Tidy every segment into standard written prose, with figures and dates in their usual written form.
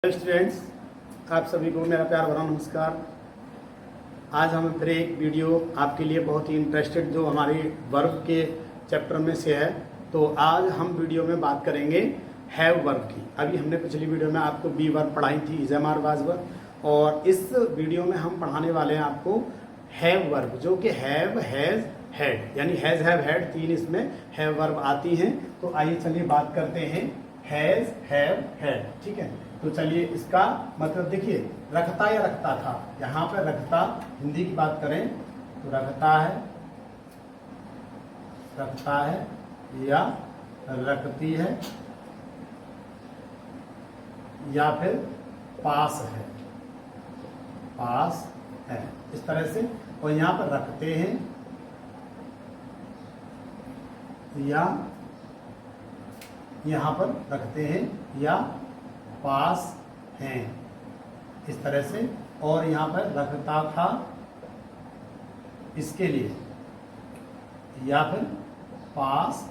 Students, आप सभी को मेरा प्यार भरा नमस्कार। आज हम फिर एक वीडियो आपके लिए बहुत ही इंटरेस्टेड जो हमारे वर्ब के चैप्टर में से है। तो आज हम वीडियो में बात करेंगे हैव वर्ब की। अभी हमने पिछली वीडियो में आपको बी वर्ब पढ़ाई थी, is am are was verb, और इस वीडियो में हम पढ़ाने वाले हैं आपको हैव वर्ब, जो कि हैव, हैज, हैड, यानी हैज, हैव, हैड, तीन इसमें हैव वर्ब आती हैं। तो आइए चलिए बात करते हैं हैज, हैव, हैड। ठीक है, तो चलिए इसका मतलब देखिए, रखता या रखता था। यहाँ पर रखता, हिंदी की बात करें तो रखता है या रखती है या फिर पास है, इस तरह से। और यहाँ पर रखते हैं या यहाँ पर रखते हैं या पास हैं, इस तरह से। और यहाँ पर रखता था इसके लिए, या फिर पास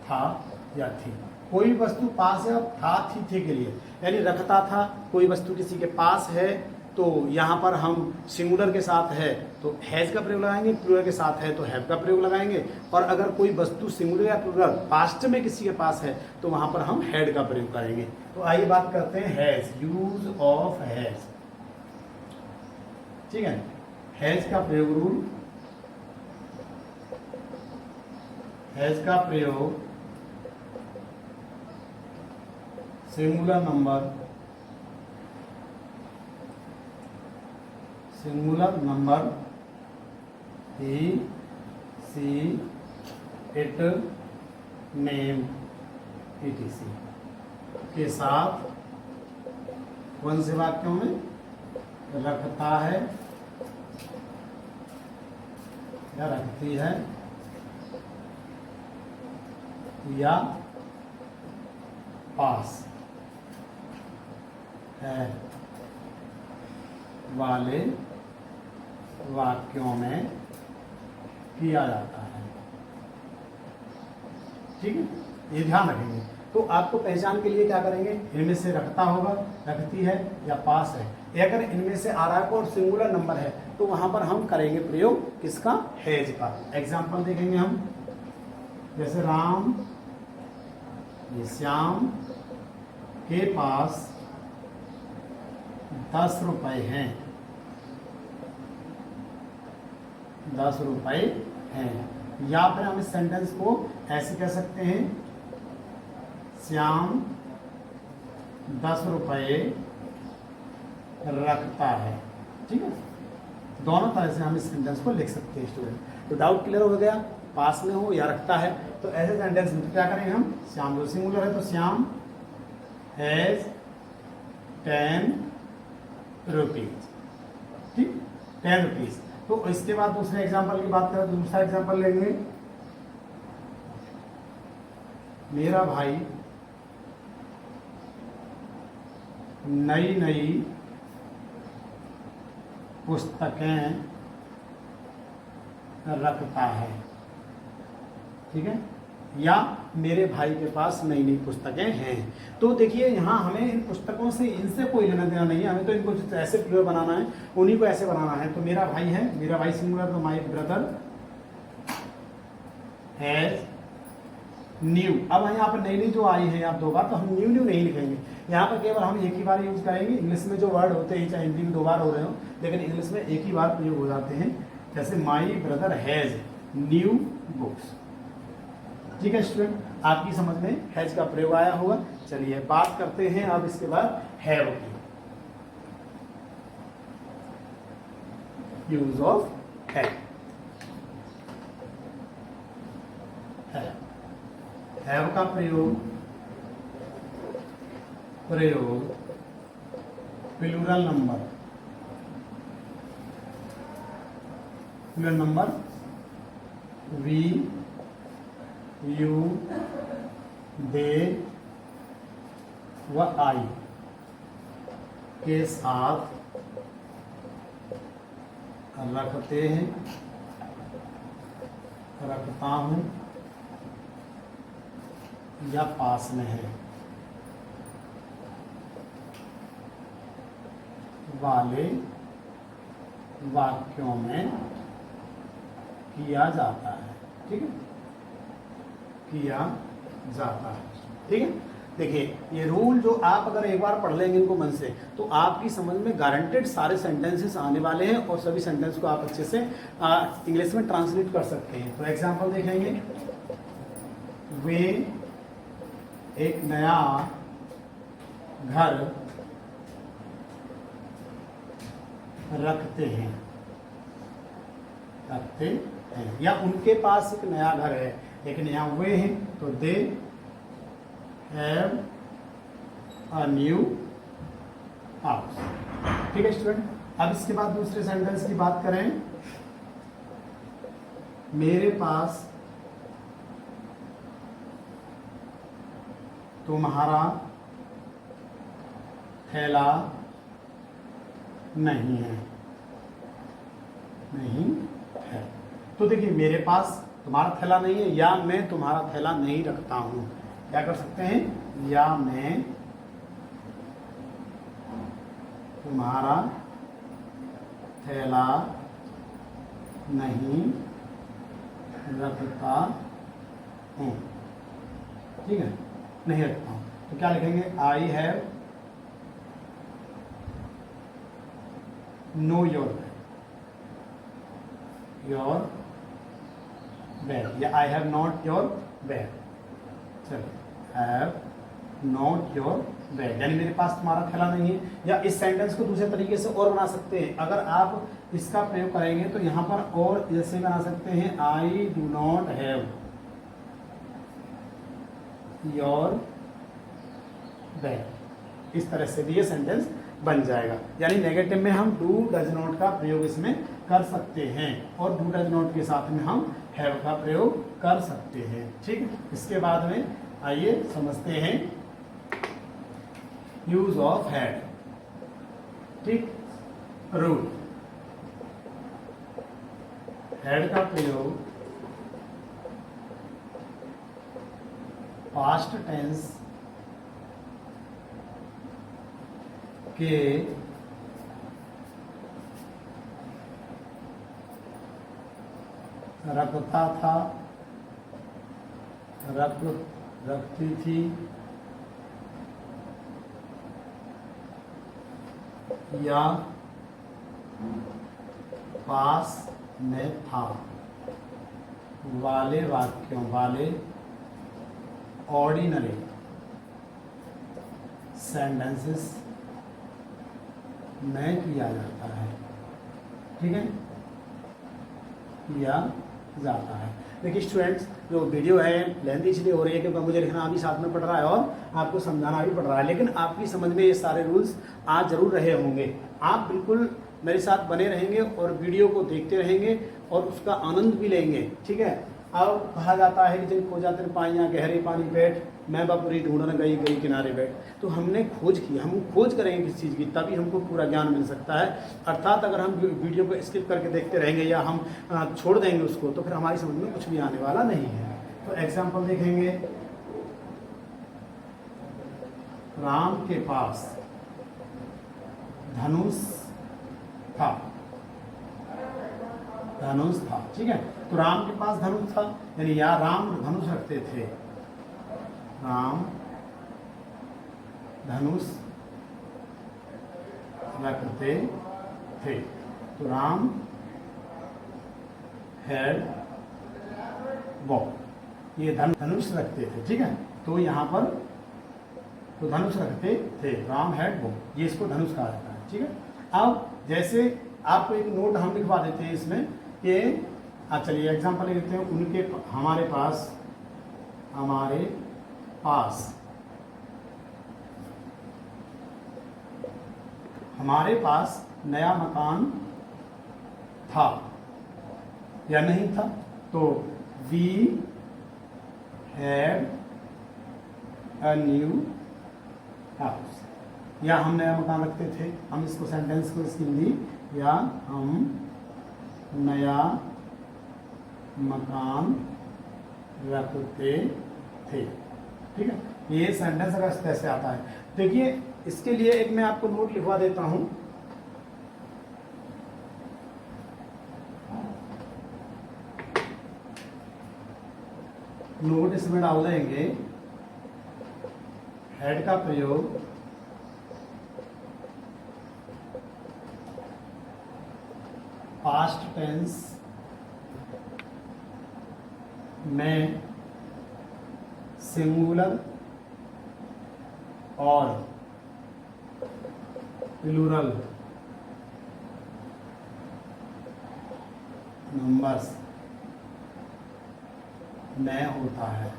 था या थी। कोई वस्तु पास है और था, थी के लिए, यानी रखता था कोई वस्तु किसी के पास है तो यहाँ पर हम सिंगुलर के साथ है तो हैज का प्रयोग लगाएंगे, प्लूरल के साथ है तो हैव का प्रयोग लगाएंगे। और अगर कोई वस्तु सिंगुलर या प्लूरल पास्ट में किसी के पास है तो वहां पर हम हैड का प्रयोग करेंगे। तो आइए बात करते हैं हैज, यूज ऑफ हैज। ठीक है, हैज का प्रयोग रूल, हैज का प्रयोग singular number, he, she, it, name, etc के साथ कौन से वाक्यों में रखता है या रखती है या पास है वाले वाक्यों में किया जाता है। ठीक है, ये ध्यान रखेंगे। तो आपको पहचान के लिए क्या करेंगे, इनमें से रखता होगा, रखती है या पास है। अगर इनमें से आ रहा है और सिंगुलर नंबर है तो वहां पर हम करेंगे प्रयोग किसका, हैज का। एग्जाम्पल देखेंगे हम, जैसे राम, ये श्याम के पास 10 रुपए हैं, 10 रुपए हैं। या फिर हम इस सेंटेंस को ऐसे कह सकते हैं, श्याम 10 रुपए रखता है। ठीक है, दोनों तरह से हम इस सेंटेंस को लिख सकते हैं स्टूडेंट। तो डाउट क्लियर हो गया, पास में हो या रखता है तो ऐसे सेंटेंस में क्या करेंगे हम, श्याम जो सिंगुलर है तो श्याम हैज 10 रुपीज। ठीक, 10 रुपीज। तो इसके बाद दूसरे एग्जाम्पल की बात करें तो दूसरा एग्जाम्पल लेंगे, मेरा भाई नई नई पुस्तकें रखता है। ठीक है, या मेरे भाई के पास नई नई पुस्तकें हैं। तो देखिए यहाँ हमें इन पुस्तकों से, इनसे कोई लेना देना नहीं है, हमें तो इनको ऐसे प्रयोग बनाना है, उन्हीं को ऐसे बनाना है। तो मेरा भाई है, मेरा भाई सिंगुलर, तो माय ब्रदर हैज न्यू। अब यहाँ पर नई नई जो आई है आप दो बार, तो हम न्यू न्यू नहीं लिखेंगे, यहाँ पर केवल हम एक ही बार यूज करेंगे। इंग्लिश में जो वर्ड होते हैं, चाहे हिंदी में 2 बार हो रहे हो, लेकिन इंग्लिश में एक ही बार प्रयोग हो जाते हैं। जैसे my brother has new books. ठीक है स्टूडेंट, आपकी समझ में हैज का प्रयोग आया होगा। चलिए बात करते हैं अब इसके बाद हैव की, यूज ऑफ हैव। हैव का प्रयोग प्लूरल नंबर वी, यू, दे व आई के साथ रखते हैं, रखता हूं या पास में है। वाले वाक्यों में किया जाता है। ठीक है, किया जाता है। ठीक है, देखिए ये रूल जो आप अगर एक बार पढ़ लेंगे इनको मन से, तो आपकी समझ में गारंटेड सारे सेंटेंसेस आने वाले हैं और सभी सेंटेंस को आप अच्छे से इंग्लिश में ट्रांसलेट कर सकते हैं। तो एग्जांपल देखेंगे, वे एक नया घर रखते हैं, या उनके पास एक नया घर है, लेकिन यहाँ वे हैं तो they have a new house. ठीक है स्टूडेंट, अब इसके बाद दूसरे सेंटेंस की बात करें, मेरे पास तुम्हारा थैला नहीं है, नहीं है। तो देखिए मेरे पास तुम्हारा थैला नहीं है, या मैं तुम्हारा थैला नहीं रखता हूं। क्या कर सकते हैं, या मैं तुम्हारा थैला नहीं रखता हूं। ठीक है, नहीं रखता हूं, तो क्या लिखेंगे, I have no your bag, या I have not your bag. चलिए, हैव नॉट योर बैग, यानी मेरे पास तुम्हारा थैला नहीं है। या इस सेंटेंस को दूसरे तरीके से और बना सकते हैं, अगर आप इसका प्रयोग करेंगे तो यहाँ पर और जैसे बना सकते हैं, I do not have your bag. इस तरह से भी ये सेंटेंस बन जाएगा। यानी नेगेटिव में हम डू डज नॉट का प्रयोग इसमें कर सकते हैं, और डू डज नॉट के साथ में हम हैव का प्रयोग कर सकते हैं। ठीक, इसके बाद में आइए समझते हैं यूज ऑफ हैड। ठीक, रूल, हैड का प्रयोग पास्ट टेंस के रखता था, रखती थी, या पास में था वाले वाक्यों, वाले ऑर्डिनरी सेंटेंसेस में किया जाता है। ठीक है, किया जाता है। देखिए स्टूडेंट्स, जो वीडियो है लेंथी इसलिए हो रही है क्योंकि मुझे लिखना भी साथ में पड़ रहा है और आपको समझाना भी पड़ रहा है, लेकिन आपकी समझ में ये सारे रूल्स आज जरूर रहे होंगे। आप बिल्कुल मेरे साथ बने रहेंगे और वीडियो को देखते रहेंगे और उसका आनंद भी लेंगे। ठीक है, अब कहा जाता है कि जिन खो जाते पाइयाँ गहरे पानी बैठ, मैं बपुरी ढूंढने गई गई किनारे बैठ। तो हमने खोज की, हम खोज करेंगे किस चीज़ की, तभी हमको पूरा ज्ञान मिल सकता है। अर्थात अगर हम वीडियो को स्किप करके देखते रहेंगे या हम छोड़ देंगे उसको, तो फिर हमारी समझ में कुछ भी आने वाला नहीं है। तो एग्जाम्पल देखेंगे, राम के पास धनुष था, धनुष था। ठीक है, तो राम के पास धनुष था, यानी या राम धनुष रखते थे, राम धनुष रखते थे। तो राम हैड बॉ, ये धनुष रखते थे। ठीक है, तो यहाँ पर तो धनुष रखते थे, राम हैड बॉ, ये इसको धनुष कहा जाता है। ठीक है, अब जैसे आपको एक नोट हम लिखवा देते हैं इसमें कि चलिए एग्जाम्पल ले लेते हैं, उनके हमारे पास नया मकान था या नहीं था, तो we had a new house, या हम नया मकान रखते थे। हम इसको सेंटेंस को इसकी हिंदी, या हम नया मकान रखते थे। ठीक है, ये सेंटेंस अगर कैसे आता है, देखिए इसके लिए एक मैं आपको नोट लिखवा देता हूँ। नोट इसमें डाल देंगे हैड का प्रयोग पास्ट टेंस में सिंगुलर और प्लूरल नंबर्स में होता है।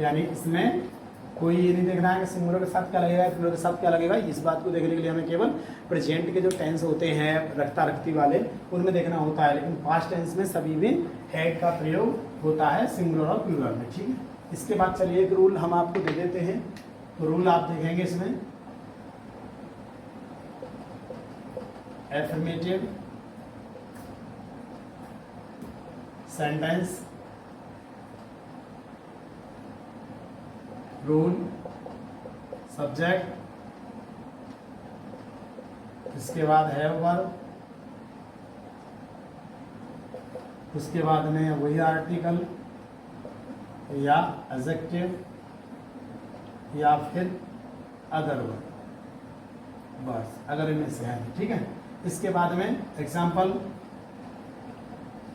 यानी इसमें कोई ये नहीं देखना है कि सिंगुलर के साथ क्या लगेगा, प्लूरल के साथ क्या लगेगा। इस बात को देखने के लिए हमें केवल प्रेजेंट के जो टेंस होते हैं रखता रखती वाले उनमें देखना होता है, लेकिन पास्ट टेंस में सभी में हैड का प्रयोग होता है सिंगुलर और प्लूरल में। ठीक है, इसके बाद चलिए एक रूल हम आपको दे देते हैं। तो रूल आप देखेंगे इसमें एफर्मेटिव सेंटेंस रूल सब्जेक्ट, इसके बाद है वर्ब, उसके बाद में वही आर्टिकल या एडजेक्टिव या फिर अदर वर्ब, बस अगर इनमें से है। ठीक है, इसके बाद में एग्जाम्पल,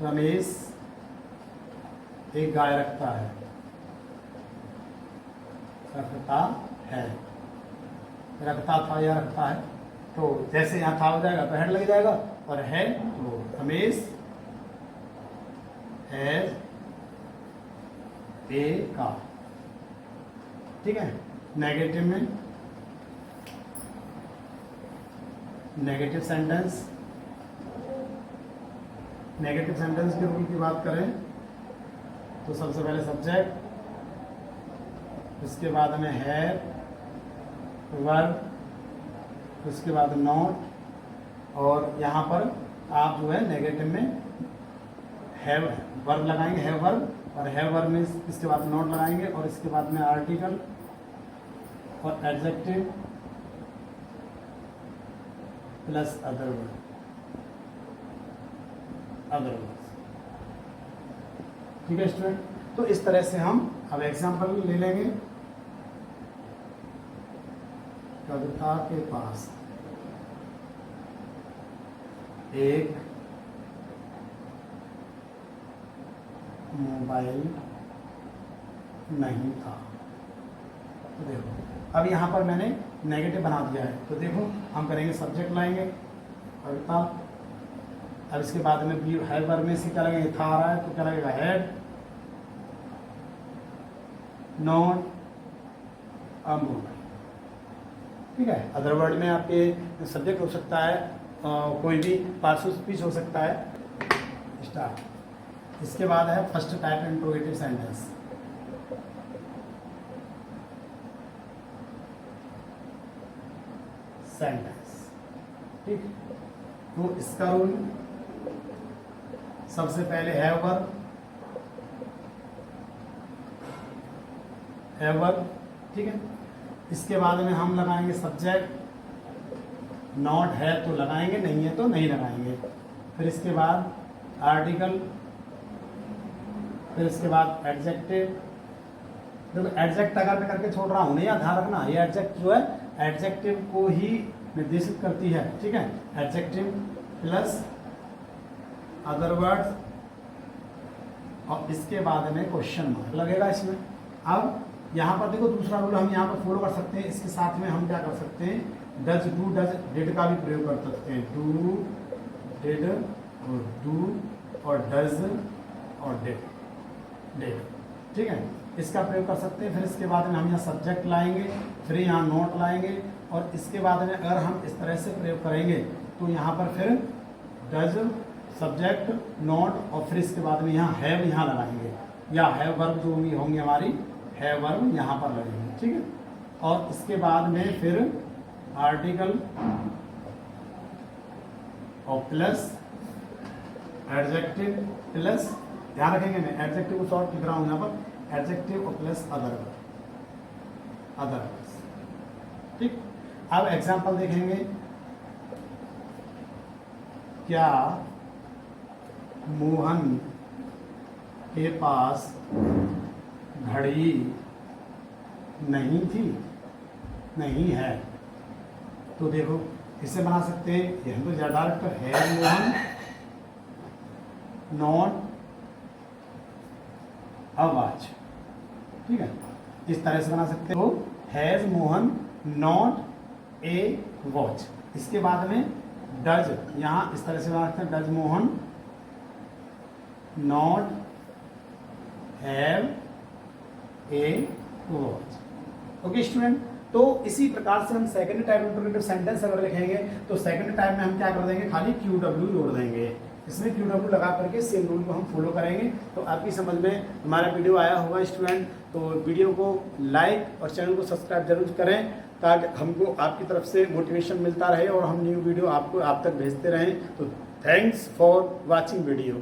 रमेश एक गाय रखता है, रखता है, रखता था या रखता है, तो जैसे यहाँ था हो जाएगा तो हेड लग जाएगा, और है तो रमेश हैज ए कार। ठीक है, नेगेटिव में नेगेटिव सेंटेंस, नेगेटिव सेंटेंस के रूल की बात करें तो सबसे पहले सब्जेक्ट, उसके बाद में है वर्ब, उसके बाद नॉट, और यहाँ पर आप जो है नेगेटिव में हैव वर्ब लगाएंगे, हैव वर्ब, और हैव वर्ब में इसके बाद नॉट लगाएंगे, और इसके बाद में आर्टिकल और adjective plus other word, other word. ठीक है स्टूडेंट, तो इस तरह से हम अब एग्जाम्पल ले लेंगे। कविता के पास एक मोबाइल नहीं था। तो देखो अब यहाँ पर मैंने नेगेटिव बना दिया है, तो देखो हम करेंगे सब्जेक्ट लाएंगे कविता, अब इसके बाद में भी है वर्ब में से क्या लगेगा, था आ रहा है तो क्या लगेगा हैड, नॉट, अ मोबाइल। ठीक है, अदर वर्ड में आपके सब्जेक्ट हो सकता है, कोई भी पार्शियल स्पीच हो सकता है। स्टार्ट, इसके बाद है first type interrogative sentence, sentence. ठीक, तो इसका रूल सबसे पहले है वर्ब, है वर्ब। ठीक है, इसके बाद में हम लगाएंगे सब्जेक्ट, नॉट है तो लगाएंगे, नहीं है तो नहीं लगाएंगे, फिर इसके बाद आर्टिकल, फिर इसके बाद एडजेक्टिव। देखो एडजेक्ट अगर मैं करके छोड़ रहा हूँ नहीं, ध्यान रखना ये एडजेक्ट जो है एडजेक्टिव को ही निर्देशित करती है। ठीक है, एडजेक्टिव प्लस अदर वर्ड्स, और इसके बाद में क्वेश्चन मार्क लगेगा इसमें। अब यहाँ पर देखो दूसरा रूल हम यहाँ पर फॉलो कर सकते हैं, इसके साथ में हम क्या कर सकते हैं, डज, डू, डज, डिड का भी प्रयोग कर सकते हैं। डू, डिड और डू और डज और डिड, डिड। ठीक है, इसका प्रयोग कर सकते हैं। फिर इसके बाद में हम यहाँ सब्जेक्ट लाएंगे, फिर यहाँ नोट लाएंगे, और इसके बाद में अगर हम इस तरह से प्रयोग करेंगे तो यहाँ पर फिर डज, सब्जेक्ट, नोट, और फिर इसके बाद में यहाँ हैव यहाँ लगाएंगे, या हैव वर्ब जो भी होंगी हमारी है वर्ब यहाँ पर लगेंगे। ठीक है, और इसके बाद में फिर आर्टिकल और प्लस एडजेक्टिव प्लस, ध्यान रखेंगे मैं एडजेक्टिव को शॉर्ट लिख रहा हूँ यहाँ पर, एडजेक्टिव और प्लस अदर, अदर। ठीक, अब एग्जाम्पल देखेंगे, क्या मोहन के पास घड़ी नहीं थी, नहीं है। तो देखो इसे बना सकते हैं, ये हम तो ज्यादा has Mohan not a watch, ठीक है, इस तरह से बना सकते हो, has Mohan not a watch. इसके बाद में डज, यहां इस तरह से बना सकते हैं, does Mohan not have a watch. Okay student, तो इसी प्रकार से हम सेकंड टाइप इंटरोगेटिव सेंटेंस अगर लिखेंगे तो सेकंड टाइप में हम क्या कर देंगे, खाली क्यू डब्ल्यू जोड़ देंगे। इसमें क्यू डब्ल्यू लगा करके सेम रूल को हम फॉलो करेंगे। तो आपकी समझ में हमारा वीडियो आया होगा स्टूडेंट। तो वीडियो को लाइक और चैनल को सब्सक्राइब जरूर करें ताकि हमको आपकी तरफ से मोटिवेशन मिलता रहे और हम न्यू वीडियो आप तक भेजते रहें। तो थैंक्स फॉर वॉचिंग वीडियो।